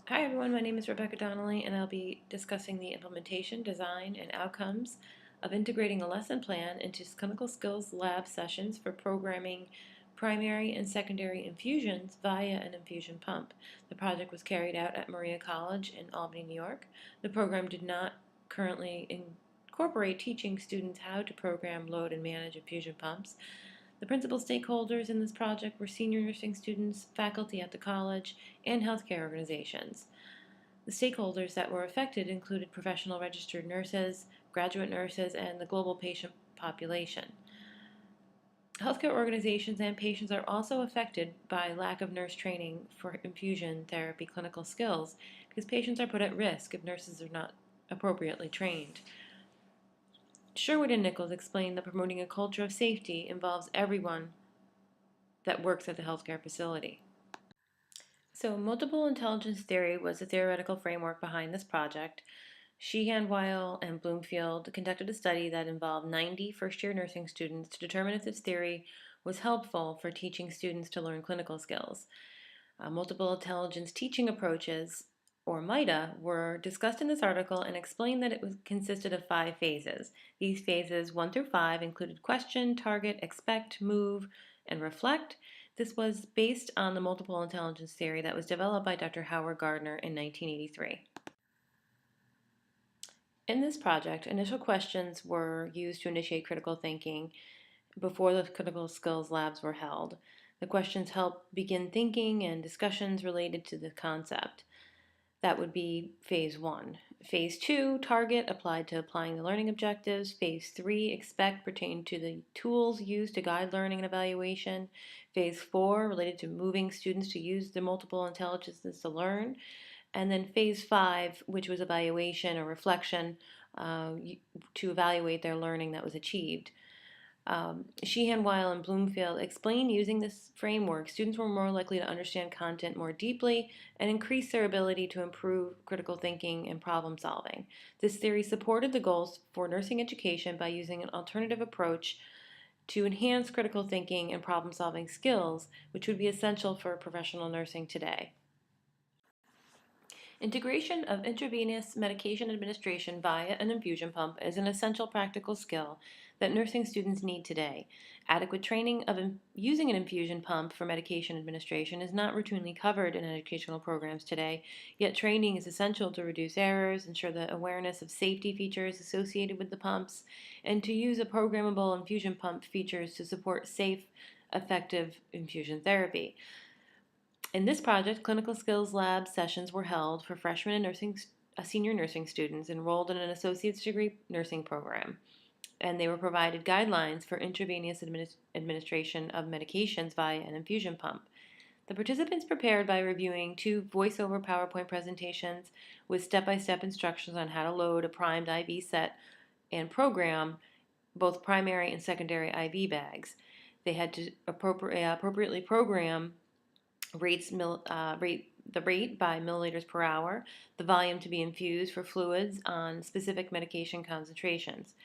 Hi everyone, my name is Rebecca Donnelly and I'll be discussing the implementation, design, and outcomes of integrating a lesson plan into clinical skills lab sessions for programming primary and secondary infusions via an infusion pump. The project was carried out at Maria College in Albany, New York. The program did not currently incorporate teaching students how to program, load, and manage infusion pumps. The principal stakeholders in this project were senior nursing students, faculty at the college, and healthcare organizations. The stakeholders that were affected included professional registered nurses, graduate nurses, and the global patient population. Healthcare organizations and patients are also affected by lack of nurse training for infusion therapy clinical skills because patients are put at risk if nurses are not appropriately trained. Sherwood and Nichols explained that promoting a culture of safety involves everyone that works at the healthcare facility. So, multiple intelligence theory was the theoretical framework behind this project. Sheehan, Weil, and Bloomfield conducted a study that involved 90 first-year nursing students to determine if this theory was helpful for teaching students to learn clinical skills. Multiple intelligence teaching approaches, or MITA, were discussed in this article and explained that consisted of 5 phases. These phases, 1 through 5, included question, target, expect, move, and reflect. This was based on the multiple intelligence theory that was developed by Dr. Howard Gardner in 1983. In this project, initial questions were used to initiate critical thinking before the critical skills labs were held. The questions help begin thinking and discussions related to the concept. That would be phase 1. Phase 2, target, applied to applying the learning objectives. Phase 3, expect, pertained to the tools used to guide learning and evaluation. Phase 4, related to moving students to use the multiple intelligences to learn. And then phase 5, which was evaluation or reflection to evaluate their learning that was achieved. Sheehan, Weil, and Bloomfield explain using this framework, students were more likely to understand content more deeply and increase their ability to improve critical thinking and problem solving. This theory supported the goals for nursing education by using an alternative approach to enhance critical thinking and problem solving skills, which would be essential for professional nursing today. Integration of intravenous medication administration via an infusion pump is an essential practical skill that nursing students need today. Adequate training of using an infusion pump for medication administration is not routinely covered in educational programs today, yet training is essential to reduce errors, ensure the awareness of safety features associated with the pumps, and to use a programmable infusion pump features to support safe, effective infusion therapy. In this project, clinical skills lab sessions were held for freshmen and senior nursing students enrolled in an associate's degree nursing program, and they were provided guidelines for intravenous administration of medications via an infusion pump. The participants prepared by reviewing 2 voice-over PowerPoint presentations with step-by-step instructions on how to load a primed IV set and program both primary and secondary IV bags. They had to appropriately program the rate by milliliters per hour, the volume to be infused for fluids on specific medication concentrations.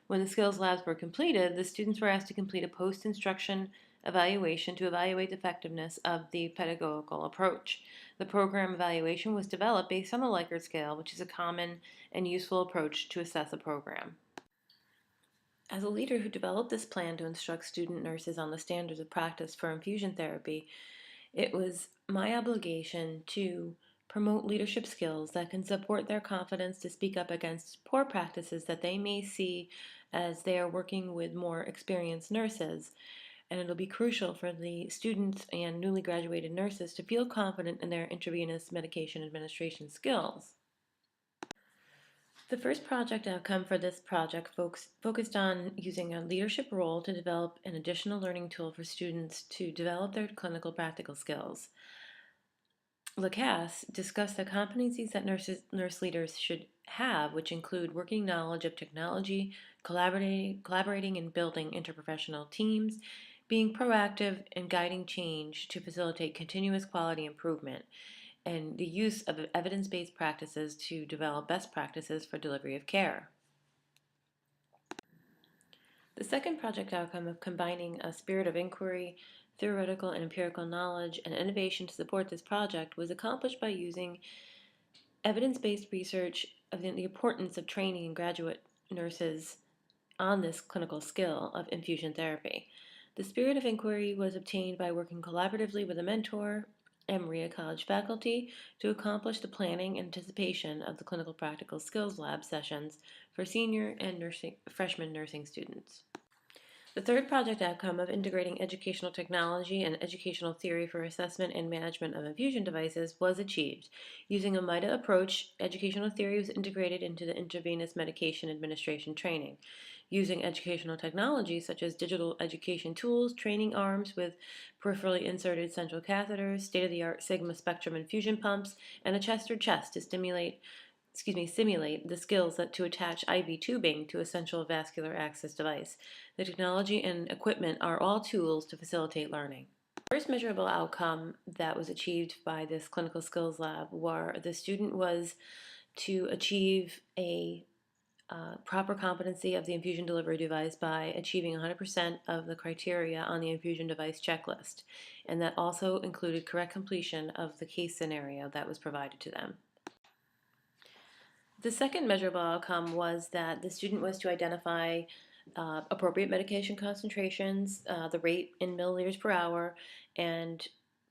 When the skills labs were completed, the students were asked to complete a post-instruction evaluation to evaluate the effectiveness of the pedagogical approach. The program evaluation was developed based on the Likert scale, which is a common and useful approach to assess a program. As a leader who developed this plan to instruct student nurses on the standards of practice for infusion therapy, it was my obligation to promote leadership skills that can support their confidence to speak up against poor practices that they may see as they are working with more experienced nurses. And it'll be crucial for the students and newly graduated nurses to feel confident in their intravenous medication administration skills. The first project outcome for this project focused on using a leadership role to develop an additional learning tool for students to develop their clinical practical skills. Lacasse discussed the competencies that nurse leaders should have, which include working knowledge of technology, collaborating and building interprofessional teams, being proactive, and guiding change to facilitate continuous quality improvement, and the use of evidence-based practices to develop best practices for delivery of care. The second project outcome of combining a spirit of inquiry, theoretical and empirical knowledge and innovation to support this project was accomplished by using evidence-based research of the importance of training graduate nurses on this clinical skill of infusion therapy. The spirit of inquiry was obtained by working collaboratively with a mentor and Maria College faculty to accomplish the planning and anticipation of the clinical practical skills lab sessions for senior and freshman nursing students. The third project outcome of integrating educational technology and educational theory for assessment and management of infusion devices was achieved. Using a MITA approach, educational theory was integrated into the intravenous medication administration training. Using educational technology such as digital education tools, training arms with peripherally inserted central catheters, state-of-the-art Sigma spectrum infusion pumps, and a chest to simulate the skills to attach IV tubing to a central vascular access device. The technology and equipment are all tools to facilitate learning. The first measurable outcome that was achieved by this clinical skills lab were the student was to achieve a proper competency of the infusion delivery device by achieving 100% of the criteria on the infusion device checklist, and that also included correct completion of the case scenario that was provided to them. The second measurable outcome was that the student was to identify appropriate medication concentrations, the rate in milliliters per hour, and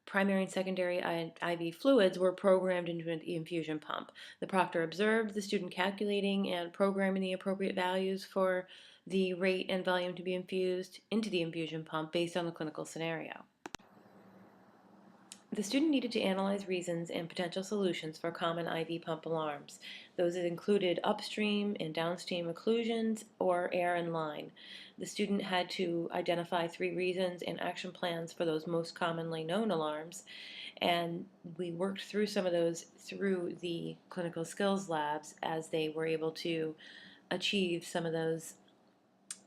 primary and secondary IV fluids were programmed into an infusion pump. The proctor observed the student calculating and programming the appropriate values for the rate and volume to be infused into the infusion pump based on the clinical scenario. The student needed to analyze reasons and potential solutions for common IV pump alarms. Those that included upstream and downstream occlusions or error in line. The student had to identify 3 reasons and action plans for those most commonly known alarms, and we worked through some of those through the clinical skills labs as they were able to achieve some of those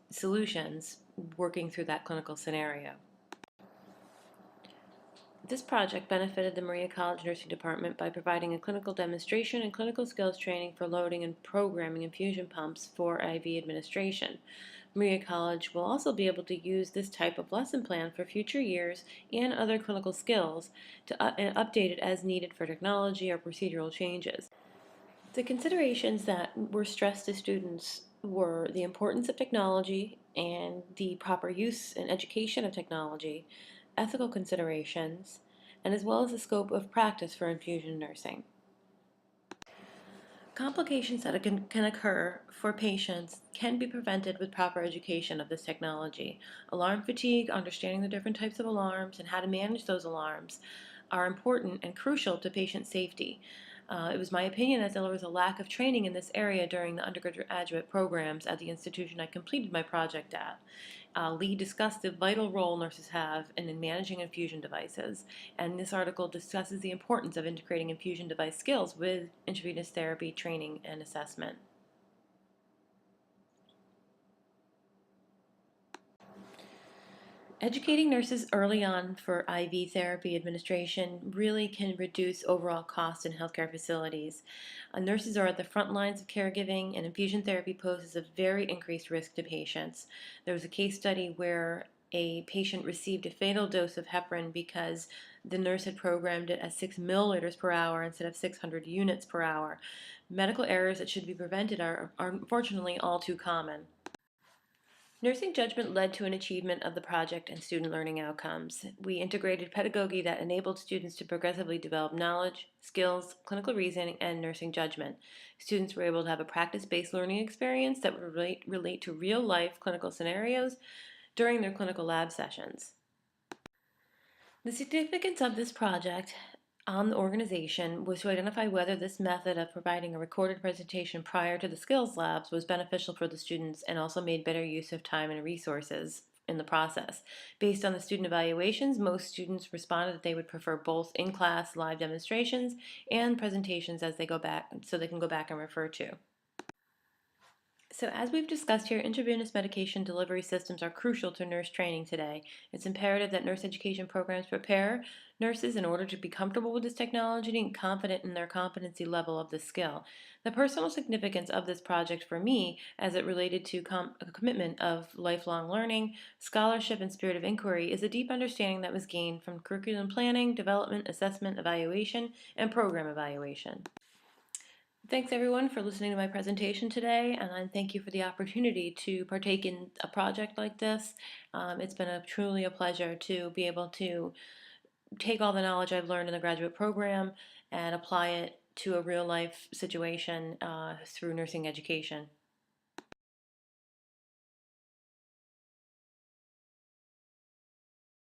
solutions working through that clinical scenario. This project benefited the Maria College Nursing Department by providing a clinical demonstration and clinical skills training for loading and programming infusion pumps for IV administration. Maria College will also be able to use this type of lesson plan for future years and other clinical skills and update it as needed for technology or procedural changes. The considerations that were stressed to students were the importance of technology and the proper use and education of technology, ethical considerations, and as well as the scope of practice for infusion nursing. Complications that can occur for patients can be prevented with proper education of this technology. Alarm fatigue, understanding the different types of alarms, and how to manage those alarms are important and crucial to patient safety. It was my opinion that there was a lack of training in this area during the undergraduate programs at the institution I completed my project at. Lee discussed the vital role nurses have in managing infusion devices, and this article discusses the importance of integrating infusion device skills with intravenous therapy training and assessment. Educating nurses early on for IV therapy administration really can reduce overall costs in healthcare facilities. Nurses are at the front lines of caregiving, and infusion therapy poses a very increased risk to patients. There was a case study where a patient received a fatal dose of heparin because the nurse had programmed it at 6 milliliters per hour instead of 600 units per hour. Medical errors that should be prevented are unfortunately all too common. Nursing judgment led to an achievement of the project and student learning outcomes. We integrated pedagogy that enabled students to progressively develop knowledge, skills, clinical reasoning, and nursing judgment. Students were able to have a practice-based learning experience that would relate to real-life clinical scenarios during their clinical lab sessions. The significance of this project on the organization was to identify whether this method of providing a recorded presentation prior to the skills labs was beneficial for the students and also made better use of time and resources in the process. Based on the student evaluations, most students responded that they would prefer both in-class live demonstrations and presentations as they go back, so they can go back and refer to. So as we've discussed here, intravenous medication delivery systems are crucial to nurse training today. It's imperative that nurse education programs prepare nurses in order to be comfortable with this technology and confident in their competency level of the skill. The personal significance of this project for me, as it related to a commitment of lifelong learning, scholarship, and spirit of inquiry, is a deep understanding that was gained from curriculum planning, development, assessment, evaluation, and program evaluation. Thanks everyone for listening to my presentation today, and I thank you for the opportunity to partake in a project like this. It's been truly a pleasure to be able to take all the knowledge I've learned in the graduate program and apply it to a real life situation through nursing education.